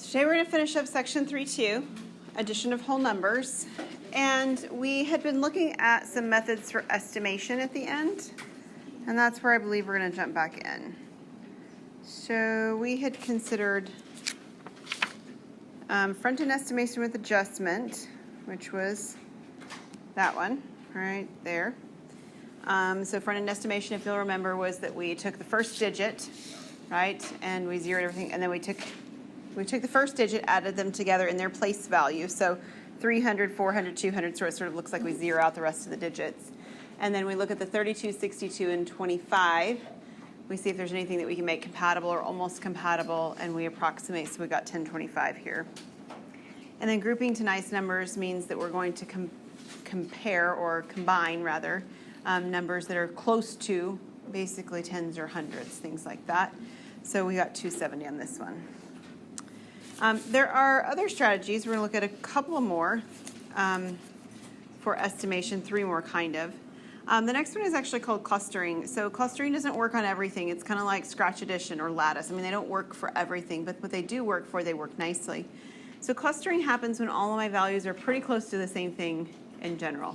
Today we're going to finish up section 3.2, addition of whole numbers. And we had been looking at some methods for estimation at the end. And that's where I believe we're going to jump back in. So we had considered front-end estimation with adjustment, which was that one right there. So front-end estimation, if you'll remember, was that we took the first digit, right, and we zeroed everything, and then we took the first digit, added them together in their place value. So 300, 400, 200, so it sort of looks like we zero out the rest of the digits. And then we look at the 32, 62, and 25. We see if there's anything that we can make compatible or almost compatible, and we approximate, so we got 1025 here. And then grouping to nice numbers means that we're going to compare, or combine rather, numbers that are close to basically tens or hundreds, things like that. So we got 270 on this one. There are other strategies. We're going to look at a couple more for estimation, 3 more kind of. The next one is actually called clustering. So clustering doesn't work on everything. It's kind of like scratch addition or lattice. I mean, they don't work for everything, but what they do work for, they work nicely. So clustering happens when all of my values are pretty close to the same thing in general.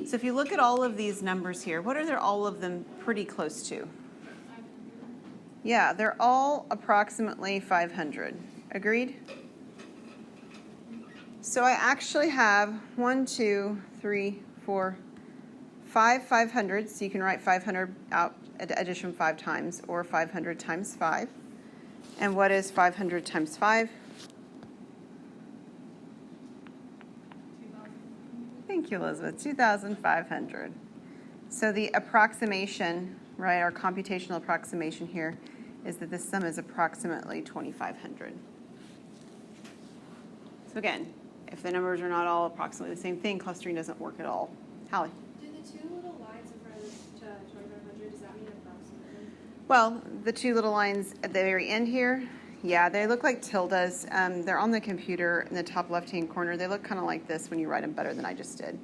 So if you look at all of these numbers here, what are all of them pretty close to? Yeah, they're all approximately 500. Agreed? So I actually have 1, 2, 3, 4, 5 500s. So you can write 500 out, addition 5 times, or 500 times 5. And what is 500 times 5? Thank you, Elizabeth. 2,500. So the approximation, right, our computational approximation here is that this sum is approximately 2,500. So again, if the numbers are not all approximately the same thing, clustering doesn't work at all. Hallie? Do the 2 little lines in front of 2,500, does that mean approximately? Well, the 2 little lines at the very end here, yeah, they look like tildes. They're on the computer in the top left-hand corner. They look kind of like this when you write them better than I just did.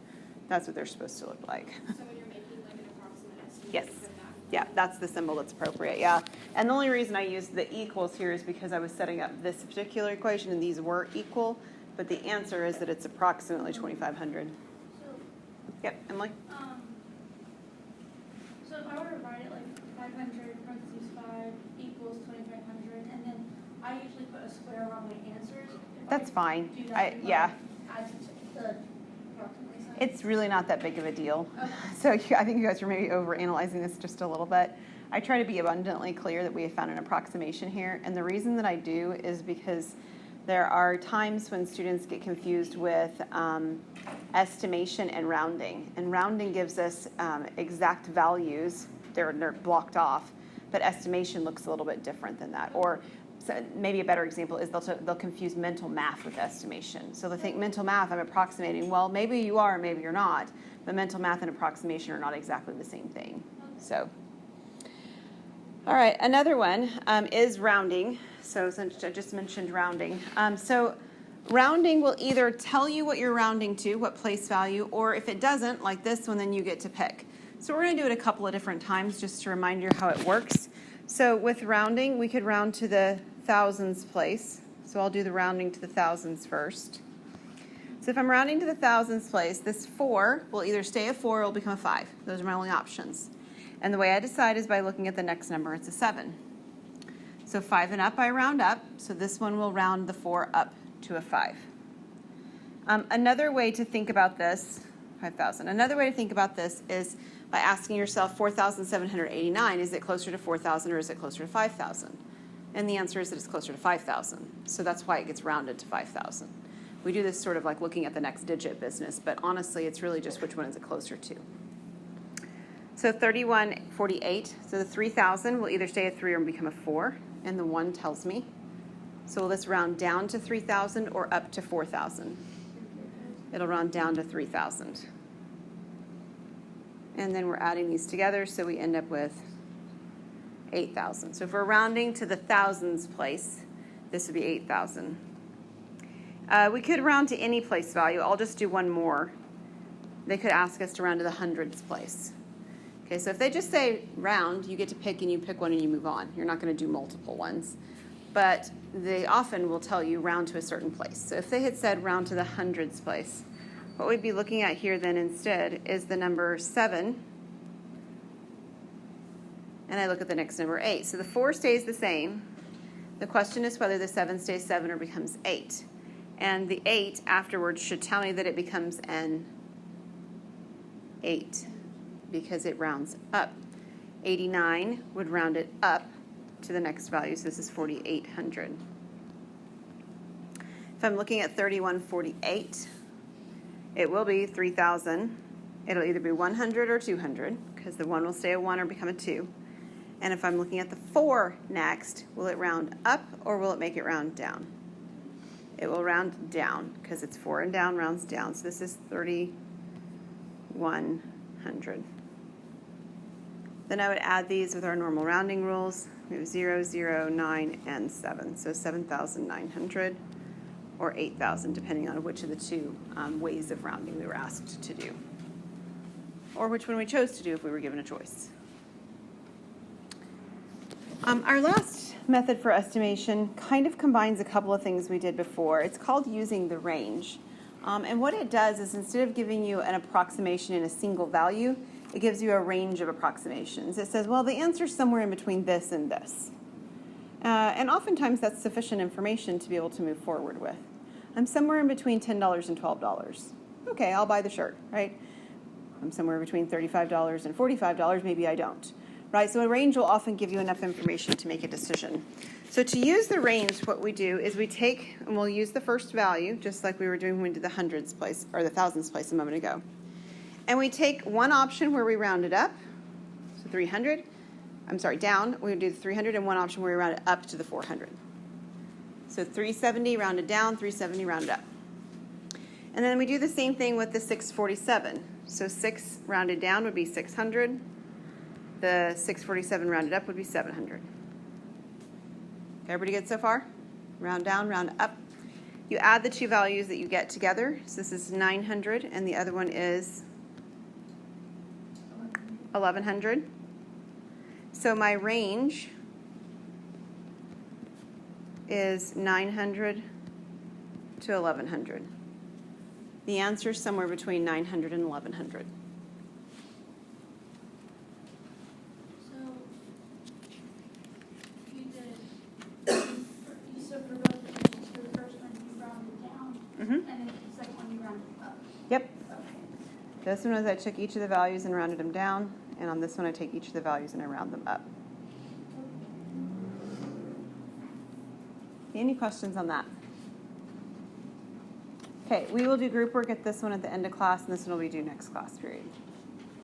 That's what they're supposed to look like. So when you're making like an approximate estimate? Yes. Yeah, that's the symbol that's appropriate, yeah. And the only reason I used the equals here is because I was setting up this particular equation and these were equal, but the answer is that it's approximately 2,500. So, Yep, Emily? so if I were to write it like 500 parentheses 5 equals 2,500, and then I usually put a square around my answers. That's fine. Do that, Yeah. add the approximately sign. It's really not that big of a deal. Okay. So I think you guys are maybe overanalyzing this just a little bit. I try to be abundantly clear that we have found an approximation here. And the reason that I do is because there are times when students get confused with estimation and rounding. And rounding gives us exact values. They're blocked off. But estimation looks a little bit different than that. Or so maybe a better example is they'll confuse mental math with estimation. So they think mental math, I'm approximating. Well, maybe you are, maybe you're not. But mental math and approximation are not exactly the same thing. So, all right, another one is rounding. So since I just mentioned rounding. So rounding will either tell you what you're rounding to, what place value, or if it doesn't, like this one, then you get to pick. So we're going to do it a couple of different times just to remind you how it works. So with rounding, we could round to the thousands place. So I'll do the rounding to the thousands first. So if I'm rounding to the thousands place, this 4 will either stay a 4 or it'll become a 5. Those are my only options. And the way I decide is by looking at the next number. It's a 7. So 5 and up, I round up. So this one will round the 4 up to a 5. Another way to think about this, 5,000. Another way to think about this is by asking yourself, 4,789, is it closer to 4,000 or is it closer to 5,000? And the answer is that it's closer to 5,000. So that's why it gets rounded to 5,000. We do this sort of like looking at the next digit business, but honestly, it's really just which one is it closer to. So 3148, so the 3,000 will either stay a 3 or become a 4, and the 1 tells me. So will this round down to 3,000 or up to 4,000? It'll round down to 3,000. And then we're adding these together, so we end up with 8,000. So if we're rounding to the thousands place, this would be 8,000. We could round to any place value. I'll just do one more. They could ask us to round to the hundreds place. Okay, so if they just say round, you get to pick and you pick one and you move on. You're not going to do multiple ones. but they often will tell you round to a certain place. So if they had said round to the hundreds place, what we'd be looking at here then instead is the number 7, and I look at the next number 8. So the 4 stays the same. The question is whether the 7 stays 7 or becomes 8. And the 8 afterwards should tell me that it becomes an 8 because it rounds up. 89 would round it up to the next value, so this is 4,800. If I'm looking at 3148, it will be 3,000. It'll either be 100 or 200 because the 1 will stay a 1 or become a 2. And if I'm looking at the 4 next, will it round up or will it make it round down? It will round down because it's 4 and down rounds down. So this is 3,100. Then I would add these with our normal rounding rules. We have 0, 0, 9, and 7. So 7,900 or 8,000, depending on which of the two ways of rounding we were asked to do, or which one we chose to do if we were given a choice. Our last method for estimation kind of combines a couple of things we did before. It's called using the range. And what it does is instead of giving you an approximation in a single value, it gives you a range of approximations. It says, well, the answer is somewhere in between this and this. And oftentimes that's sufficient information to be able to move forward with. I'm somewhere in between $10 and $12. Okay, I'll buy the shirt, right? I'm somewhere between $35 and $45, maybe I don't. Right, so a range will often give you enough information to make a decision. So to use the range, what we do is we take, and we'll use the first value, just like we were doing when we did the hundreds place, or the thousands place a moment ago. And we take one option where we round it up, so 300, down, we do the 300, and one option where we round it up to the 400. So 370 rounded down, 370 rounded up. And then we do the same thing with the 647. So 6 rounded down would be 600. The 647 rounded up would be 700. Everybody good so far? Round down, round up. You add the two values that you get together. So this is 900 and the other one is 1100. So my range is 900 to 1100. The answer is somewhere between 900 and 1100. And then the second one you rounded up. Yep. Okay. This one was I took each of the values and rounded them down, and on this one I take each of the values and I round them up. Any questions on that? Okay, we will do group work at this one at the end of class, and this one will be due next class period.